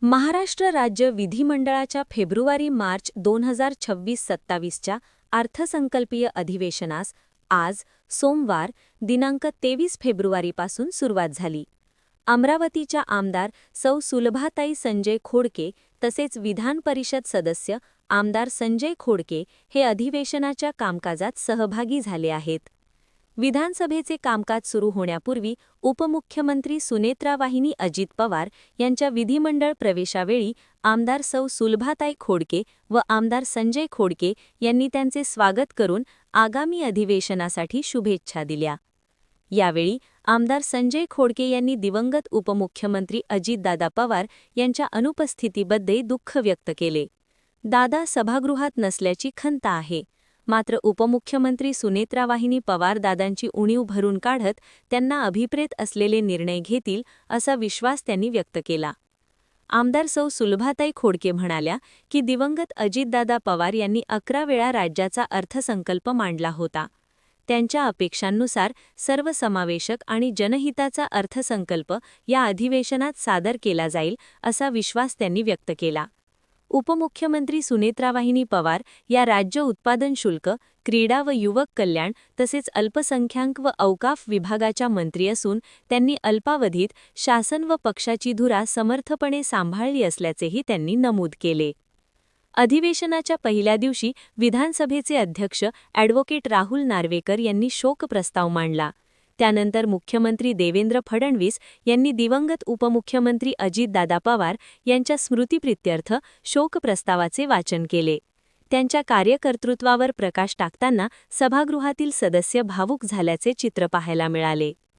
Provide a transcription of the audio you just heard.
महाराष्ट्र राज्य विधिमंडळाच्या फेब्रुवारी-मार्च 2026-27च्या अर्थसंकल्पीय अधिवेशनास आज सोमवार दिनांक 23 फेब्रुवारीपासून सुरुवात झाली. अमरावतीच्या आमदार सौ सुलभाताई संजय खोडके तसेच विधान परिषद सदस्य आमदार संजय खोडके हे अधिवेशनाच्या कामकाजात सहभागी झाले आहेत. विधानसभेचे कामकाज सुरू होण्यापूर्वी उपमुख्यमंत्री सुनेत्रा वाहिनी अजित पवार यांच्या विधिमंडळ प्रवेशावेळी आमदार सौ सुलभाताई खोडके व आमदार संजय खोडके यांनी त्यांचे स्वागत करून आगामी अधिवेशनासाठी शुभेच्छा दिल्या. यावेळी आमदार संजय खोडके यांनी दिवंगत उपमुख्यमंत्री अजितदादा पवार यांच्या अनुपस्थितीबद्दल दुःख व्यक्त केले. दादा सभागृहात नसल्याची खंत आहे, मात्र उपमुख्यमंत्री सुनेत्रा वाहिनी पवार दादांची उणीव भरून काढत त्यांना अभिप्रेत असलेले निर्णय घेतील असा विश्वास त्यांनी व्यक्त केला. आमदार सौ सुलभाताई खोडके म्हणाल्या की दिवंगत अजितदादा पवार यांनी 11 वेळा राज्याचा अर्थसंकल्प मांडला होता. त्यांच्या अपेक्षांनुसार सर्वसमावेशक आणि जनहिताचा अर्थसंकल्प या अधिवेशनात सादर केला जाईल असा विश्वास त्यांनी व्यक्त केला. उपमुख्यमंत्री सुनेत्रा वाहिनी पवार या राज्य उत्पादन शुल्क, क्रीडा व युवक कल्याण तसेच अल्पसंख्याक व औकाफ विभागाच्या मंत्री असून त्यांनी अल्पावधीत शासन व पक्षाची धुरा समर्थपणे सांभाळली असल्याचेही त्यांनी नमूद केले. अधिवेशनाच्या पहिल्या दिवशी विधानसभेचे अध्यक्ष ॲडव्होकेट राहुल नार्वेकर यांनी शोक प्रस्ताव मांडला. त्यानंतर मुख्यमंत्री देवेंद्र फडणवीस यांनी दिवंगत उपमुख्यमंत्री अजितदादा पवार यांच्या स्मृतिप्रित्यर्थ शोक प्रस्तावाचे वाचन केले. त्यांच्या कार्यकर्तृत्वावर प्रकाश टाकताना सभागृहातील सदस्य भावुक झाल्याचे चित्र पाहायला मिळाले.